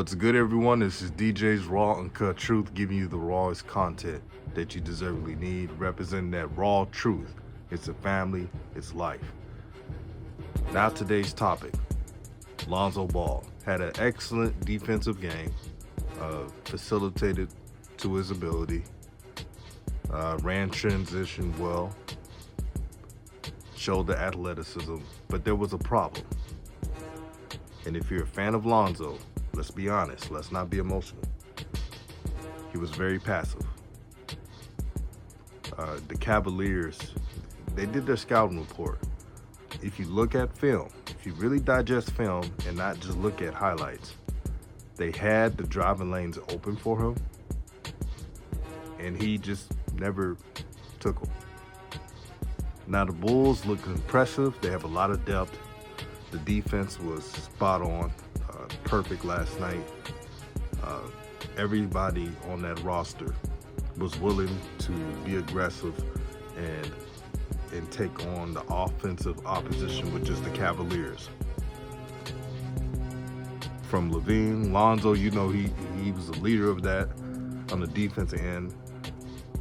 What's good, everyone? This is DJ's Raw Uncut Truth, giving you the rawest content that you deservedly need, representing that raw truth. It's a family, it's life. Now today's topic, Lonzo Ball had an excellent defensive game, facilitated to his ability, ran transition well, showed the athleticism, but there was a problem. And if you're a fan of Lonzo, let's be honest, let's not be emotional. He was very passive. The Cavaliers, they did their scouting report. If you look at film, if you really digest film and not just look at highlights, they had the driving lanes open for him, and he just never took them. Now the Bulls look impressive. They have a lot of depth. The defense was spot on, perfect last night. Everybody on that roster was willing to be aggressive and take on the offensive opposition with just the Cavaliers. From Levine, Lonzo, you know he was the leader of that on the defensive end,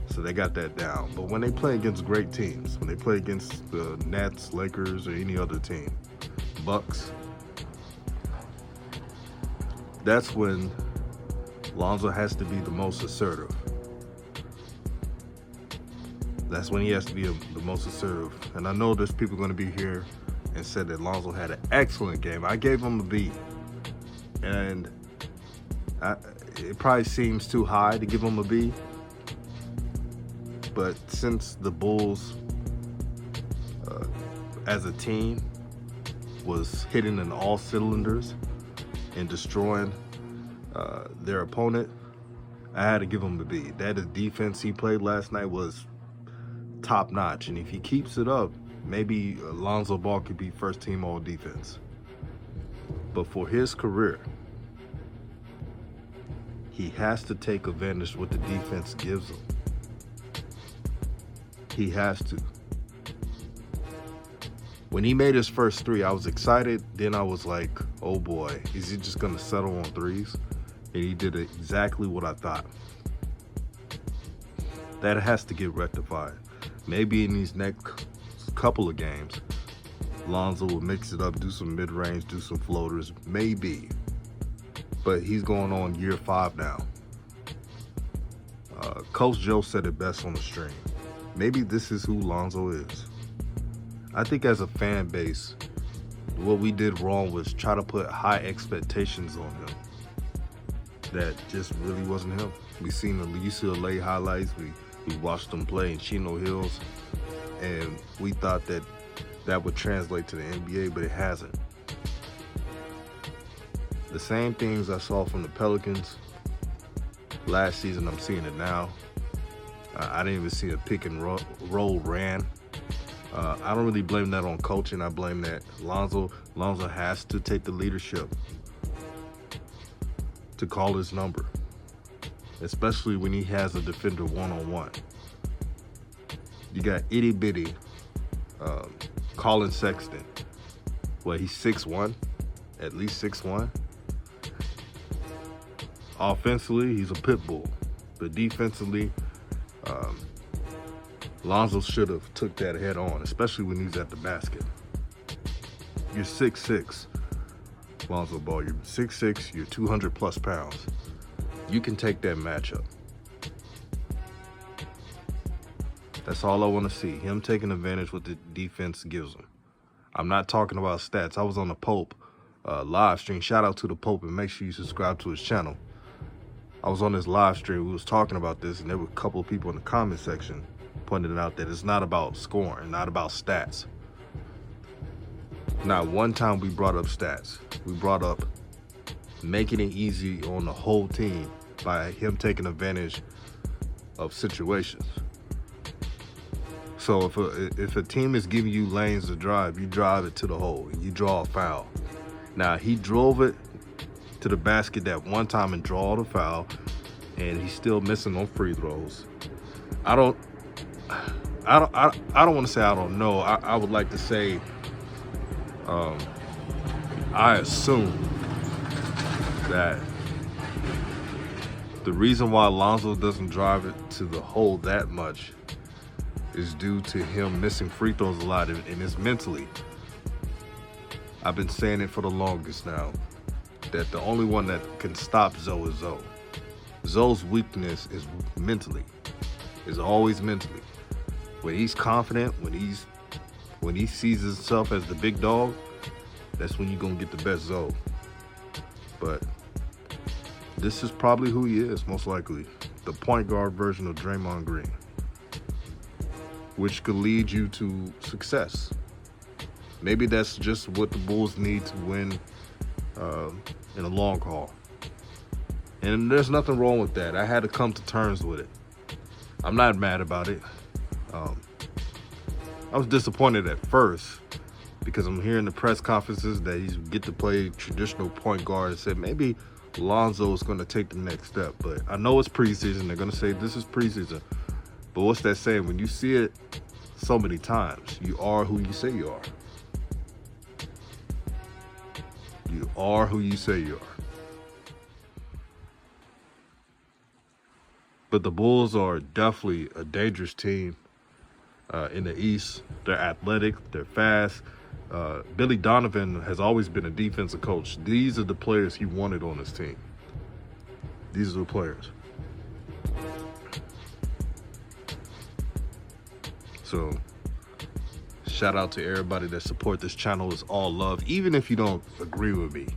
so they got that down. But when they play against great teams, when they play against the Nets, Lakers, or any other team, Bucks, that's when Lonzo has to be the most assertive. That's when he has to be the most assertive. And I know there's people going to be here and said that Lonzo had an excellent game. I gave him a B. And it probably seems too high to give him a B. But since the Bulls, as a team, was hitting in all cylinders and destroying their opponent, I had to give him the B. That defense he played last night was top notch, and if he keeps it up, maybe Lonzo Ball could be first team all defense. But for his career, he has to take advantage of what the defense gives him. He has to. When he made his first three, I was excited. Then I was like, oh boy, is he just going to settle on threes? And he did exactly what I thought. That has to get rectified. Maybe in these next couple of games, Lonzo will mix it up, do some mid-range, do some floaters, maybe. But he's going on year 5 now. Coach Joe said it best on the stream. Maybe this is who Lonzo is. I think as a fan base, what we did wrong was try to put high expectations on him. That just really wasn't him. We seen the UCLA highlights. We watched him play in Chino Hills, and we thought that would translate to the NBA, but it hasn't. The same things I saw from the Pelicans last season, I'm seeing it now. I didn't even see a pick and roll ran. I don't really blame that on coaching. I blame that Lonzo has to take the leadership to call his number, especially when he has a defender one-on-one. You got itty-bitty Colin Sexton. Well, he's 6'1", at least 6'1". Offensively, he's a pit bull. But defensively, Lonzo should have took that head on, especially when he's at the basket. You're 6'6", Lonzo Ball. You're 6'6", you're 200 plus pounds. You can take that matchup. That's all I want to see. Him taking advantage what the defense gives him. I'm not talking about stats. I was on the Pope live stream. Shout out to the Pope, and make sure you subscribe to his channel. I was on this live stream. We was talking about this, and there were a couple of people in the comment section pointed out that it's not about scoring, not about stats. Not one time we brought up stats. We brought up making it easy on the whole team by him taking advantage of situations. So if a team is giving you lanes to drive, you drive it to the hole and you draw a foul. Now, he drove it to the basket that one time and draw the foul, and he's still missing on free throws. I don't want to say I don't know. I would like to say I assume that The reason why Lonzo doesn't drive it to the hole that much is due to him missing free throws a lot, and it's mentally. I've been saying it for the longest now, that the only one that can stop Zoe is Zoe. Zoe's weakness is mentally, is always mentally. When he's confident, when he sees himself as the big dog, that's when you're gonna get the best Zoe. But this is probably who he is, most likely. The point guard version of Draymond Green, which could lead you to success. Maybe that's just what the Bulls need to win in a long haul. And there's nothing wrong with that. I had to come to terms with it. I'm not mad about it. I was disappointed at first because I'm hearing the press conferences that he's get to play traditional point guard and said maybe Lonzo is going to take the next step. But I know it's preseason. They're going to say this is preseason. But what's that saying? When you see it so many times, you are who you say you are. You are who you say you are. But the Bulls are definitely a dangerous team in the East. They're athletic. They're fast. Billy Donovan has always been a defensive coach. These are the players he wanted on his team. These are the players. So, shout out to everybody that support this channel. It's all love. Even if you don't agree with me,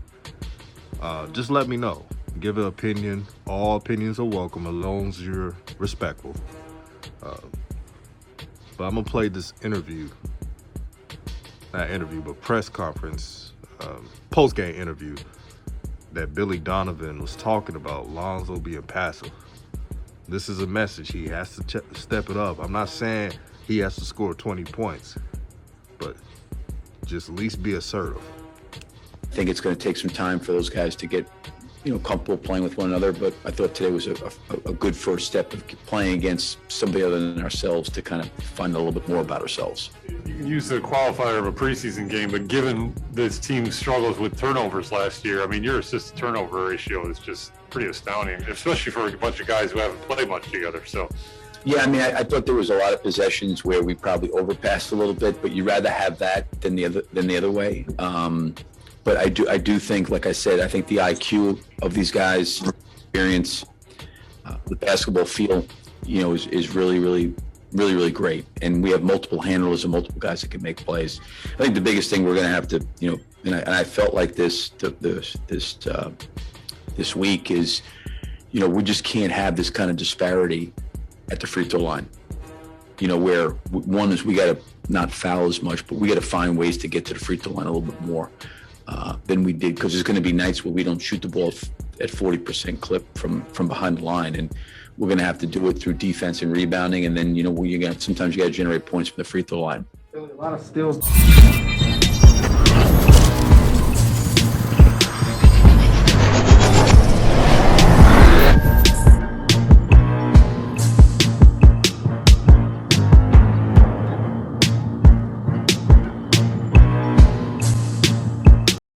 just let me know. Give an opinion. All opinions are welcome, as long as you're respectful. But I'm gonna play this interview. Not interview, but press conference, post-game interview that Billy Donovan was talking about Lonzo being passive. This is a message. He has to step it up. I'm not saying he has to score 20 points, but just at least be assertive. I think it's going to take some time for those guys to get, comfortable playing with one another. But I thought today was a good first step of playing against somebody other than ourselves to kind of find a little bit more about ourselves. You can use the qualifier of a preseason game, but given this team's struggles with turnovers last year, I mean, your assist to turnover ratio is just pretty astounding, especially for a bunch of guys who haven't played much together. So. Yeah, I mean, I thought there was a lot of possessions where we probably overpassed a little bit, but you'd rather have that than the other way. But I do think, like I said, I think the IQ of these guys, experience, the basketball feel, is really great. And we have multiple handlers and multiple guys that can make plays. I think the biggest thing we're going to have to, and I felt like this week is, we just can't have this kind of disparity at the free throw line, where one is we got to not foul as much, but we got to find ways to get to the free throw line a little bit more than we did, because there's going to be nights where we don't shoot the ball at 40% clip from behind the line, and we're going to have to do it through defense and rebounding, and then sometimes you got to generate points from the free throw line. A lot of steals.